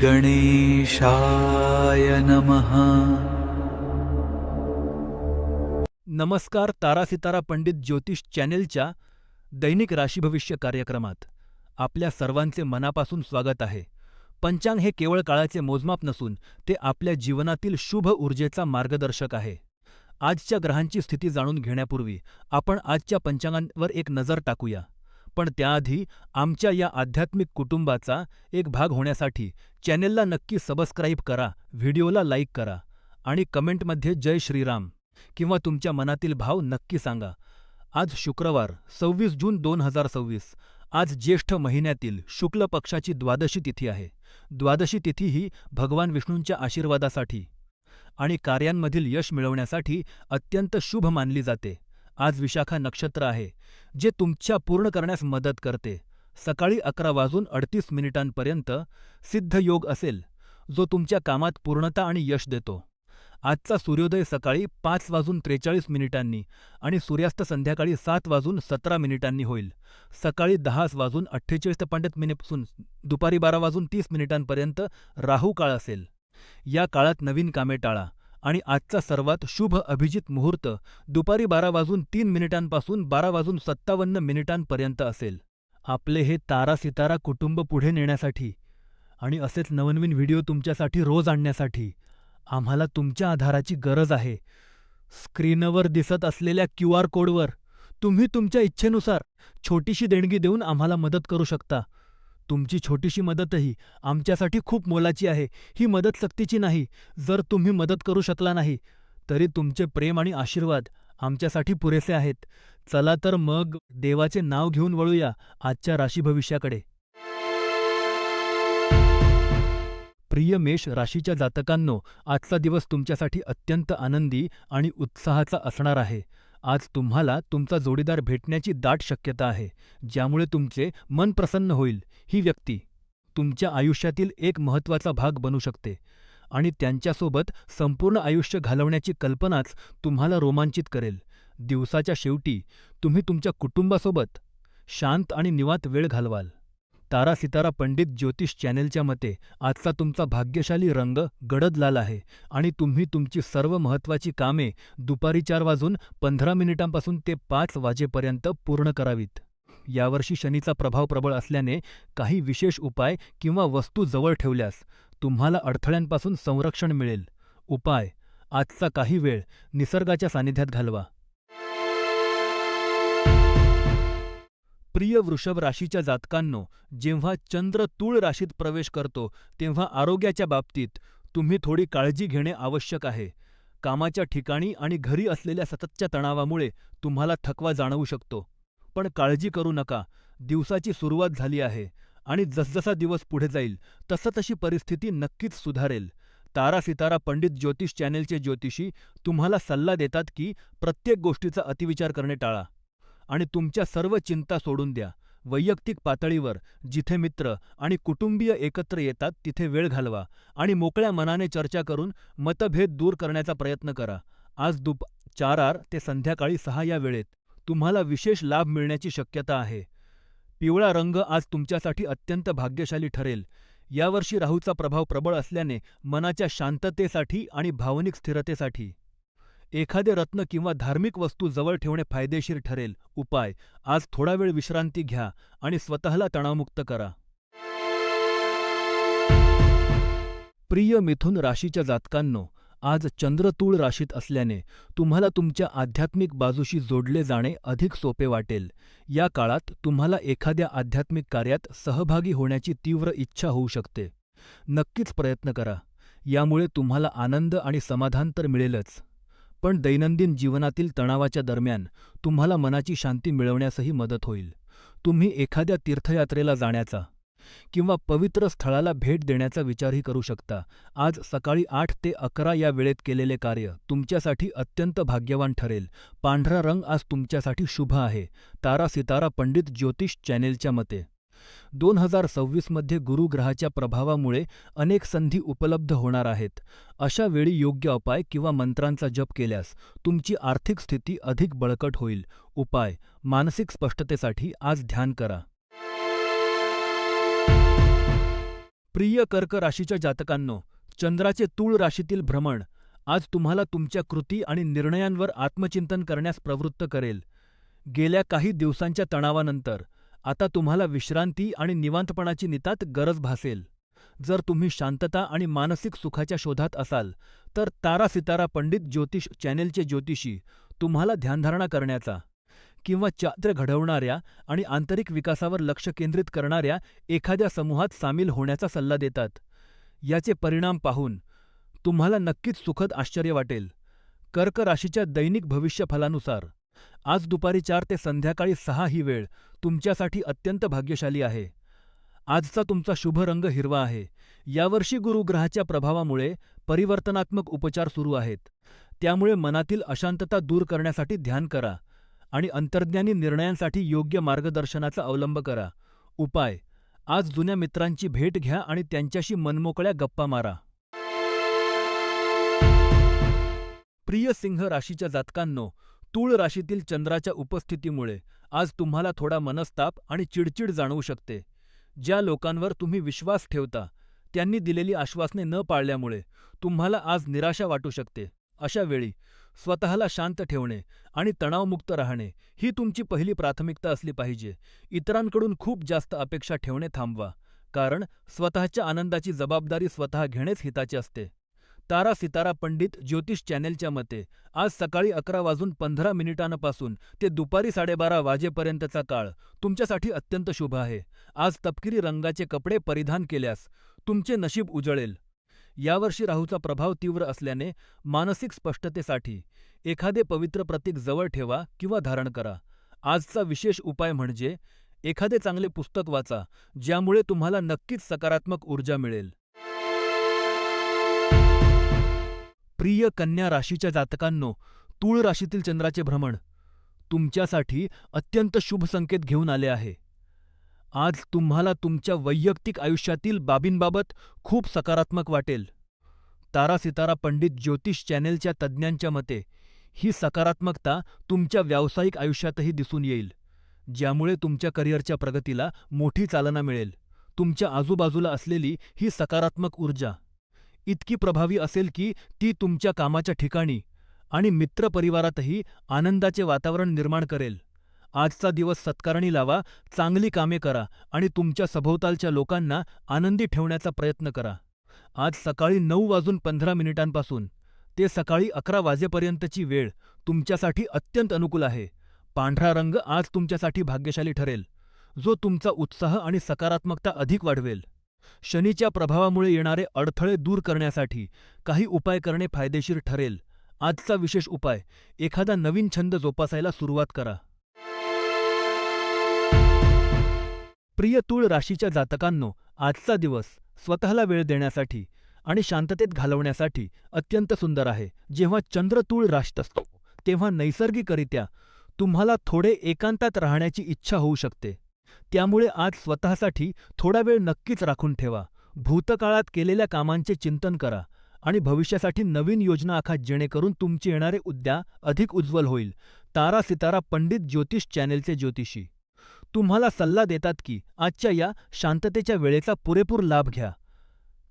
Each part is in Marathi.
गणेशाय नमः। नमस्कार. तारासितारा पंडित ज्योतिष चॅनेलच्या दैनिक राशीभविष्य कार्यक्रमात आपल्या सर्वांचे मनापासून स्वागत आहे. पंचांग हे केवळ काळाचे मोजमाप नसून ते आपल्या जीवनातील शुभ ऊर्जेचा मार्गदर्शक आहे. आजच्या ग्रहांची स्थिती जाणून घेण्यापूर्वी आपण आजच्या पंचांगांवर एक नजर टाकूया. पण त्याआधी आमच्या या आध्यात्मिक कुटुंबाचा एक भाग होण्यासाठी चॅनेलला नक्की सबस्क्राईब करा, व्हिडिओला लाईक करा आणि कमेंटमध्ये जय श्रीराम किंवा तुमच्या मनातील भाव नक्की सांगा. आज शुक्रवार 26 जून 2026. आज ज्येष्ठ महिन्यातील शुक्ल पक्षाची द्वादशी तिथी आहे. द्वादशी तिथी ही भगवान विष्णूंच्या आशीर्वादासाठी आणि कार्यांमधील यश मिळवण्यासाठी अत्यंत शुभ मानली जाते. आज विशाखा नक्षत्र आहे, जे तुमच्या पूर्ण करण्यास मदत करते. सकाळी 11:38 सिद्ध योग असेल, जो तुमच्या कामात पूर्णता आणि यश देतो. आजचा सूर्योदय सकाळी 5:43 आणि सूर्यास्त संध्याकाळी 7:17 होईल. सकाळी 10:48 पासून दुपारी 12:30 राहू काळ असेल. या काळात नवीन कामे टाळा आणि आजचा सर्वात शुभ अभिजित मुहूर्त दुपारी 12:03 पासून 12:57 असेल. आपले हे तारा सितारा कुटुंब पुढे नेण्यासाठी आणि असेच नवनवीन व्हिडिओ तुमच्यासाठी रोज आणण्यासाठी आम्हाला तुमच्या आधाराची गरज आहे. स्क्रीनवर दिसत असलेल्या QR कोडवर तुम्ही तुमच्या इच्छेनुसार छोटीशी देणगी देऊन आम्हाला मदत करू शकता. तुमची छोटीशी मदतही आमच्यासाठी खूप मोलाची आहे. ही मदत सक्तीची नाही. जर तुम्ही मदत करू शकला नाही, तरी तुमचे प्रेम आणि आशीर्वाद आमच्यासाठी पुरेसे आहेत. चला तर मग देवाचे नाव घेऊन वळूया आजच्या राशी भविष्याकडे. प्रिय मेष राशीच्या जातकांनो, आजचा दिवस तुमच्यासाठी अत्यंत आनंदी आणि उत्साहाचा असणार आहे. आज तुम्हाला तुमचा जोडीदार भेटण्याची दाट शक्यता आहे, ज्यामुळे तुमचे मन प्रसन्न होईल. ही व्यक्ती तुमच्या आयुष्यातील एक महत्त्वाचा भाग बनू शकते आणि त्यांच्यासोबत संपूर्ण आयुष्य घालवण्याची कल्पनाच तुम्हाला रोमांचित करेल. दिवसाच्या शेवटी तुम्ही तुमच्या कुटुंबासोबत शांत आणि निवांत वेळ घालवाल. तारा सितारा पंडित ज्योतिष चॅनेलच्या मते आजचा तुमचा भाग्यशाली रंग गडद लाल आहे आणि तुम्ही तुमची सर्व महत्त्वाची कामे दुपारी 4:15 पासून ते 5 वाजेपर्यंत पूर्ण करावीत. यावर्षी शनीचा प्रभाव प्रबळ असल्याने काही विशेष उपाय किंवा वस्तू जवळ ठेवल्यास तुम्हाला अडथळ्यांपासून संरक्षण मिळेल. उपाय: आजचा काही वेळ निसर्गाच्या सानिध्यात घालवा. प्रिय वृषभ राशीच्या जातकांनो, जेव्हा चंद्र तूळ राशीत प्रवेश करतो तेव्हा आरोग्याच्या बाबतीत तुम्ही थोडी काळजी घेणे आवश्यक आहे. कामाच्या ठिकाणी आणि घरी असलेल्या सततच्या तणावामुळे तुम्हाला थकवा जाणवू शकतो. पण काळजी करू नका, दिवसाची सुरुवात झाली आहे आणि जसजसा दिवस पुढे जाईल तसतशी परिस्थिती नक्कीच सुधारेल. तारा सितारा पंडित ज्योतिष चॅनेलचे ज्योतिषी तुम्हाला सल्ला देतात की प्रत्येक गोष्टीचा अतिविचार करणे टाळा आणि तुमच्या सर्व चिंता सोडून द्या. वैयक्तिक पातळीवर जिथे मित्र आणि कुटुंबीय एकत्र येतात तिथे वेळ घालवा आणि मोकळ्या मनाने चर्चा करून मतभेद दूर करण्याचा प्रयत्न करा. आज 4 ते संध्याकाळी 6 या वेळेत तुम्हाला विशेष लाभ मिळण्याची शक्यता आहे. पिवळा रंग आज तुमच्यासाठी अत्यंत भाग्यशाली ठरेल. यावर्षी राहूचा प्रभाव प्रबळ असल्याने मनाच्या शांततेसाठी आणि भावनिक स्थिरतेसाठी एखादे रत्न किंवा धार्मिक वस्तू जवळ ठेवणे फायदेशीर ठरेल. उपाय: आज थोडा वेळ विश्रांती घ्या आणि स्वतःला तणावमुक्त करा. प्रिय मिथुन राशीच्या जातकांनो, आज चंद्र तूळ राशीत असल्याने तुम्हाला तुमच्या आध्यात्मिक बाजूशी जोडले जाणे अधिक सोपे वाटेल. या काळात तुम्हाला एखाद्या आध्यात्मिक कार्यात सहभागी होण्याची तीव्र इच्छा होऊ शकते. नक्कीच प्रयत्न करा. यामुळे तुम्हाला आनंद आणि समाधान तर मिळेलच, पण दैनंदिन जीवनातील तणावाच्या दरम्यान तुम्हाला मनाची शांती मिळवण्यासही मदत होईल. तुम्ही एखाद्या तीर्थयात्रेला जाण्याचा किंवा पवित्र स्थळाला भेट देण्याचा विचारही करू शकता. आज सकाळी 8 ते 11 या वेळेत केलेले कार्य तुमच्यासाठी अत्यंत भाग्यवान ठरेल. पांढरा रंग आज तुमच्यासाठी शुभ आहे. तारा सितारा पंडित ज्योतिष चॅनेलच्या मते 2026 मध्ये गुरुग्रहाच्या प्रभावामुळे अनेक संधी उपलब्ध होणार आहेत. अशा वेळी योग्य उपाय किंवा मंत्रांचा जप केल्यास तुमची आर्थिक स्थिती अधिक बळकट होईल. उपाय: मानसिक स्पष्टतेसाठी आज ध्यान करा. प्रिय कर्क राशीच्या जातकांनो, चंद्राचे तूळ राशीतील भ्रमण आज तुम्हाला तुमच्या कृती आणि निर्णयांवर आत्मचिंतन करण्यास प्रवृत्त करेल. गेल्या काही दिवसांच्या तणावानंतर आता तुम्हाला विश्रांती आणि निवांतपणाची नितांत गरज भासेल. जर तुम्ही शांतता आणि मानसिक सुखाच्या शोधात असाल, तर तारा सितारा पंडित ज्योतिष चॅनेलचे ज्योतिषी तुम्हाला ध्यानधारणा करण्याचा किंवा चारित्र्य घडवणाऱ्या आणि आंतरिक विकासावर लक्ष केंद्रित करणाऱ्या एखाद्या समूहात सामील होण्याचा सल्ला देतात. याचे परिणाम पाहून तुम्हाला नक्कीच सुखद आश्चर्य वाटेल. कर्क राशीच्या दैनिक भविष्यफलानुसार आज दुपारी 4 ते संध्याकाळी 6 ही वेळ तुमच्यासाठी अत्यंत भाग्यशाली आहे. आजचा तुमचा शुभ रंग हिरवा आहे. यावर्षी गुरुग्रहाच्या प्रभावामुळे परिवर्तनात्मक उपचार सुरू आहेत. त्यामुळे मनातील अशांतता दूर करण्यासाठी ध्यान करा आणि अंतर्ज्ञानी निर्णयांसाठी योग्य मार्गदर्शनाचा अवलंब करा. उपाय: आज जुन्या मित्रांची भेट घ्या आणि त्यांच्याशी मनमोकळ्या गप्पा मारा. प्रिय सिंह राशीच्या जातकांनो, तूळ राशीतील चंद्राच्या उपस्थितीमुळे आज तुम्हाला थोडा मनस्ताप आणि चिडचिड जाणवू शकते. ज्या लोकांवर तुम्ही विश्वास ठेवता त्यांनी दिलेली आश्वासने न पाळल्यामुळे तुम्हाला आज निराशा वाटू शकते. अशा वेळी स्वतःला शांत ठेवणे आणि तणावमुक्त राहणे ही तुमची पहिली प्राथमिकता असली पाहिजे. इतरांकडून खूप जास्त अपेक्षा ठेवणे थांबवा, कारण स्वतःच्या आनंदाची जबाबदारी स्वतः घेणेच हिताचे असते. तारा सितारा पंडित ज्योतिष चॅनेलच्या मते आज सकाळी 11:15 ते दुपारी 12:30 वाजेपर्यंतचा काळ तुमच्यासाठी अत्यंत शुभ आहे. आज तपकिरी रंगाचे कपडे परिधान केल्यास तुमचे नशीब उजळेल. यावर्षी राहूचा प्रभाव तीव्र असल्याने मानसिक स्पष्टतेसाठी एखादे पवित्र प्रतीक जवळ ठेवा किंवा धारण करा. आजचा विशेष उपाय म्हणजे एखादे चांगले पुस्तक वाचा, ज्यामुळे तुम्हाला नक्कीच सकारात्मक ऊर्जा मिळेल. प्रिय कन्या राशीच्या जातकांनो, तूळ राशीतील चंद्राचे भ्रमण तुमच्यासाठी अत्यंत शुभ संकेत घेऊन आले आहे. आज तुम्हाला तुमच्या वैयक्तिक आयुष्यातील बाबींबाबत खूप सकारात्मक वाटेल. तारा सितारा पंडित ज्योतिष चॅनेलच्या तज्ज्ञांच्या मते ही सकारात्मकता तुमच्या व्यावसायिक आयुष्यातही दिसून येईल, ज्यामुळे तुमच्या करिअरच्या प्रगतीला मोठी चालना मिळेल. तुमच्या आजूबाजूला असलेली ही सकारात्मक ऊर्जा इतकी प्रभावी असेल की ती तुमच्या कामाच्या ठिकाणी आणि मित्रपरिवारातही आनंदाचे वातावरण निर्माण करेल. आजचा दिवस सत्कारणी लावा, चांगली कामे करा आणि तुमच्या सभोवतालच्या लोकांना आनंदी ठेवण्याचा प्रयत्न करा. आज सकाळी 9:15 ते सकाळी 11 वाजेपर्यंतची वेळ तुमच्यासाठी अत्यंत अनुकूल आहे. पांढरा रंग आज तुमच्यासाठी भाग्यशाली ठरेल, जो तुमचा उत्साह आणि सकारात्मकता अधिक वाढवेल. शनीच्या प्रभावामुळे येणारे अडथळे दूर करण्यासाठी काही उपाय करणे फायदेशीर ठरेल. आजचा विशेष उपाय: एखादा नवीन छंद जोपासायला सुरुवात करा. प्रिय तूळ राशीच्या जातकांनो, आजचा दिवस स्वतःला वेळ देण्यासाठी आणि शांततेत घालवण्यासाठी अत्यंत सुंदर आहे. जेव्हा चंद्र तूळ राशीत असतो, तेव्हा नैसर्गिकरित्या तुम्हाला थोडे एकांतात राहण्याची इच्छा होऊ शकते. त्यामुळे आज स्वतःसाठी थोडा वेळ नक्कीच राखून ठेवा. भूतकाळात केलेल्या कामांचे चिंतन करा आणि भविष्यासाठी नवीन योजना आखा, जेणेकरून तुमचे येणारे उद्या अधिक उज्ज्वल होईल. तारा सितारा पंडित ज्योतिष चॅनेलचे ज्योतिषी तुम्हाला सल्ला देतात की आजच्या या शांततेच्या वेळेचा पुरेपूर लाभ घ्या,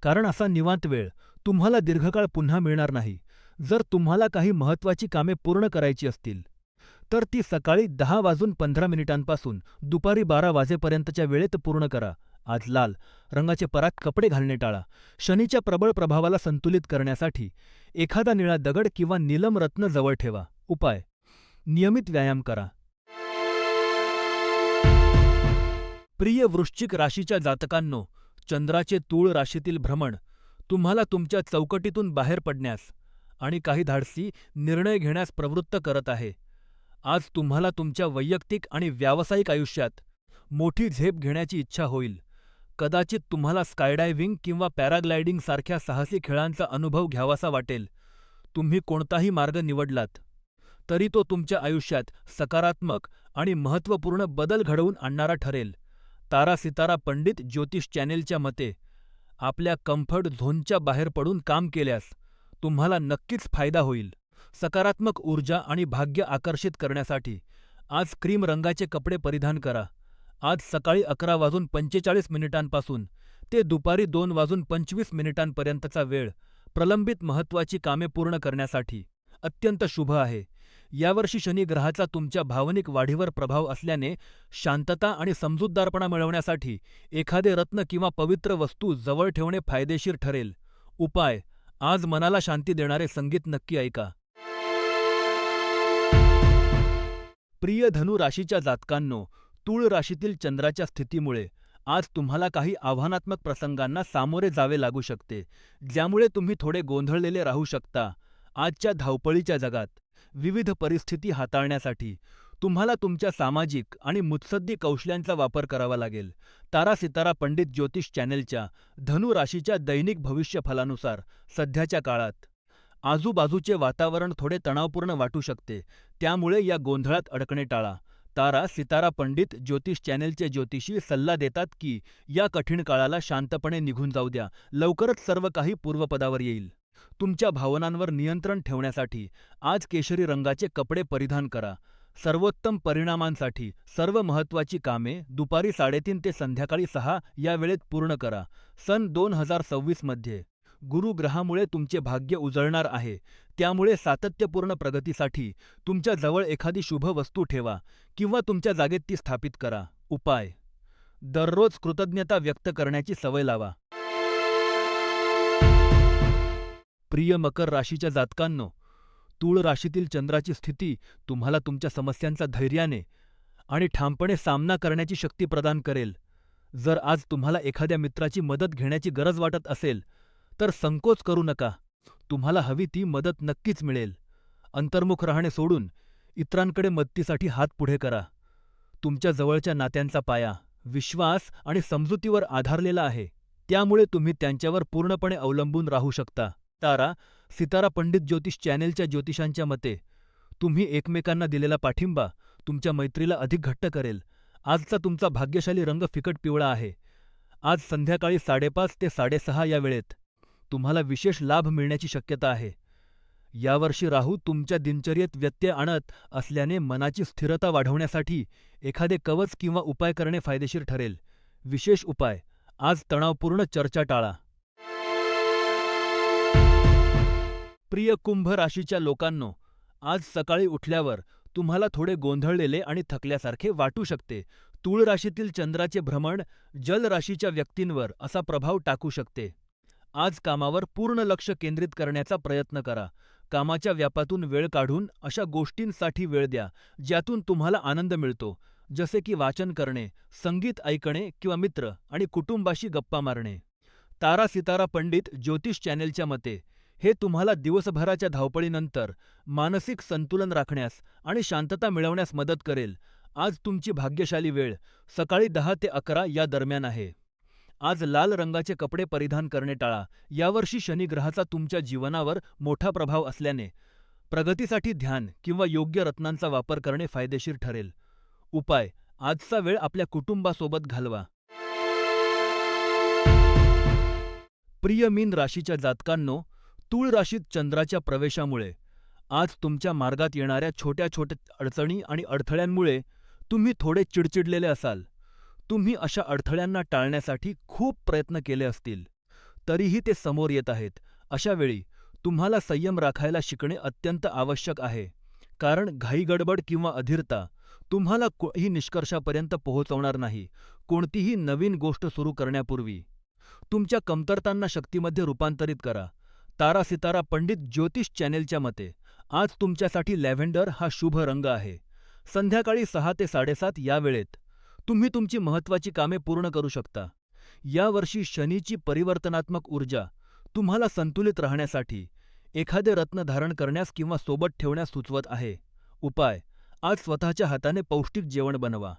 कारण असा निवांत वेळ तुम्हाला दीर्घकाळ पुन्हा मिळणार नाही. जर तुम्हाला काही महत्त्वाची कामे पूर्ण करायची असतील तर ती सकाळी 10:15 दुपारी 12 वाजेपर्यंतच्या वेळेत पूर्ण करा. आज लाल रंगाचे पराग कपडे घालणे टाळा. शनीच्या प्रबळ प्रभावाला संतुलित करण्यासाठी एखादा निळा दगड किंवा नीलम रत्न जवळ ठेवा. उपाय: नियमित व्यायाम करा. प्रिय वृश्चिक राशीच्या जातकांनो, चंद्राचे तूळ राशीतील भ्रमण तुम्हाला तुमच्या चौकटीतून बाहेर पडण्यास आणि काही धाडसी निर्णय घेण्यास प्रवृत्त करत आहे. आज तुम्हाला तुमच्या वैयक्तिक आणि व्यावसायिक आयुष्यात मोठी झेप घेण्याची इच्छा होईल. कदाचित तुम्हाला स्कायडायव्हिंग किंवा पॅराग्लायडिंग सारख्या साहसी खेळांचा अनुभव घ्यावासा वाटेल. तुम्ही कोणताही मार्ग निवडलात तरी तो तुमच्या आयुष्यात सकारात्मक आणि महत्त्वपूर्ण बदल घडवून आणणारा ठरेल. तारा सितारा पंडित ज्योतिष चॅनेलच्या मते आपल्या कम्फर्ट झोनच्या बाहेर पडून काम केल्यास तुम्हाला नक्कीच फायदा होईल. सकारात्मक ऊर्जा आणि भाग्य आकर्षित करण्यासाठी आज क्रीम रंगाचे कपडे परिधान करा. आज सकाळी 11:45 ते दुपारी 2 वाजून 25 मिनिटांपर्यंतचा वेळ प्रलंबित महत्त्वाची कामे पूर्ण करण्यासाठी अत्यंत शुभ आहे. यावर्षी शनी ग्रहाचा तुमच्या भावनिक वाढीवर प्रभाव असल्याने शांतता आणि समजूतदारपणा मिळवण्यासाठी एखादे रत्न किंवा पवित्र वस्तू जवळ ठेवणे फायदेशीर ठरेल. उपाय, आज मनाला शांती देणारे संगीत नक्की ऐका. प्रिय धनु राशीच्या जातकांनो, तूळ राशीतील चंद्राच्या स्थितीमुळे आज तुम्हाला काही आव्हानात्मक प्रसंगांना सामोरे जावे लागू शकते, ज्यामुळे तुम्ही थोडे गोंधळलेले राहू शकता. आजच्या धावपळीच्या जगात विविध परिस्थिती हाताळण्यासाठी तुम्हाला तुमच्या सामाजिक आणि मुत्सद्दी कौशल्यांचा वापर करावा लागेल. तारा सितारा पंडित ज्योतिष चॅनेलच्या धनु राशीच्या दैनिक भविष्यफलानुसार सध्याच्या काळात आजूबाजूचे वातावरण थोडे तणावपूर्ण वाटू शकते, त्यामुळे या गोंधळात अडकणे टाळा. तारा सितारा पंडित ज्योतिष चॅनेलचे ज्योतिषी सल्ला देतात की या कठीण काळाला शांतपणे निघून जाऊ द्या, लवकरच सर्व काही पूर्वपदावर येईल. तुमच्या भावनांवर नियंत्रण ठेवण्यासाठी आज केशरी रंगाचे कपडे परिधान करा. सर्वोत्तम परिणामांसाठी सर्व महत्त्वाची कामे दुपारी 3:30 ते संध्याकाळी 6 या वेळेत पूर्ण करा. सन 2026 मध्ये गुरु ग्रहामुळे तुमचे भाग्य उजळणार आहे, त्यामुळे सातत्यपूर्ण प्रगतीसाठी तुमच्या जवळ एखादी शुभ वस्तू ठेवा किंवा तुमच्या जागेत ती स्थापित करा. उपाय, दररोज कृतज्ञता व्यक्त करण्याची सवय लावा. प्रिय मकर राशीच्या जातकांनो, तूळ राशीतील चंद्राची स्थिती तुम्हाला तुमच्या समस्यांचा धैर्याने आणि ठामपणे सामना करण्याची शक्ती प्रदान करेल. जर आज तुम्हाला एखाद्या मित्राची मदत घेण्याची गरज वाटत असेल, तर संकोच करू नका. तुम्हाला हवी ती मदत नक्कीच मिळेल. अंतर्मुख राहणे सोडून इतरांकडे मदतीसाठी हात पुढे करा. तुमच्या जवळच्या नात्यांचा पाया विश्वास आणि समजुतीवर आधारलेला आहे, त्यामुळे तुम्ही त्यांच्यावर पूर्णपणे अवलंबून राहू शकता. तारा सितारा पंडित ज्योतिष चॅनेलच्या ज्योतिषांच्या मते, तुम्ही एकमेकांना दिलेला पाठिंबा तुमच्या मैत्रीला अधिक घट्ट करेल. आजचा तुमचा भाग्यशाली रंग फिकट पिवळा आहे. आज संध्याकाळी 5:30 ते 6:30 या वेळेत तुम्हाला विशेष लाभ मिळण्याची शक्यता आहे. यावर्षी राहू तुमच्या दिनचर्येत व्यत्यय आणत असल्याने मनाची स्थिरता वाढवण्यासाठी एखादे कवच किंवा उपाय करणे फायदेशीर ठरेल. विशेष उपाय, आज तणावपूर्ण चर्चा टाळा. प्रिय कुंभ राशीच्या लोकांनो, आज सकाळी उठल्यावर तुम्हाला थोडे गोंधळलेले आणि थकल्यासारखे वाटू शकते. तूळ राशीतील चंद्राचे भ्रमण जल राशीच्या व्यक्तींवर असा प्रभाव टाकू शकते. आज कामावर पूर्ण लक्ष केंद्रित करण्याचा प्रयत्न करा. कामाच्या व्यापातून वेळ काढून अशा गोष्टींसाठी वेळ द्या ज्यातून तुम्हाला आनंद मिळतो, जसे की वाचन करणे, संगीत ऐकणे किंवा मित्र आणि कुटुंबाशी गप्पा मारणे. तारा सितारा पंडित ज्योतिष चॅनेलच्या मते, हे तुम्हाला दिवसभराच्या धावपळीनंतर मानसिक संतुलन राखण्यास आणि शांतता मिळवण्यास मदत करेल. आज तुमची भाग्यशाली वेळ सकाळी 10 ते 11 या दरम्यान आहे. आज लाल रंगाचे कपडे परिधान करणे टाळा. यावर्षी शनी ग्रहाचा तुमच्या जीवनावर मोठा प्रभाव असल्याने प्रगतीसाठी ध्यान किंवा योग्य रत्नांचा वापर करणे फायदेशीर ठरेल. उपाय, आजचा वेळ आपल्या कुटुंबासोबत घालवा. प्रिय मीन राशीच्या जातकांनो, तूळ राशीत चंद्राच्या प्रवेशामुळे आज तुमच्या मार्गात येणाऱ्या छोट्या छोट्या अडचणी आणि अडथळ्यांमुळे तुम्ही थोडे चिडचिडलेले असाल. तुम्ही अशा अडथळ्यांना टाळण्यासाठी खूप प्रयत्न केले असतील, तरीही ते समोर येत आहेत. अशा वेळी तुम्हाला संयम राखायला शिकणे अत्यंत आवश्यक आहे, कारण घाईगडबड किंवा अधीरता तुम्हाला कोणत्याही निष्कर्षापर्यंत पोहोचवणार नाही. कोणतीही नवीन गोष्ट सुरू करण्यापूर्वी तुमच्या कमतरतांना शक्तीमध्ये रूपांतरित करा. तारा सितारा पंडित ज्योतिष चॅनेलच्या मते, आज तुमच्यासाठी लॅव्हेंडर हा शुभ रंग आहे. संध्याकाळी 6 ते 7:30 या वेळेत तुम्ही तुमची महत्त्वाची कामे पूर्ण करू शकता. यावर्षी शनीची परिवर्तनात्मक ऊर्जा तुम्हाला संतुलित राहण्यासाठी एखादे रत्न धारण करण्यास किंवा सोबत ठेवण्यास सुचवत आहे. उपाय, आज स्वतःच्या हाताने पौष्टिक जेवण बनवा.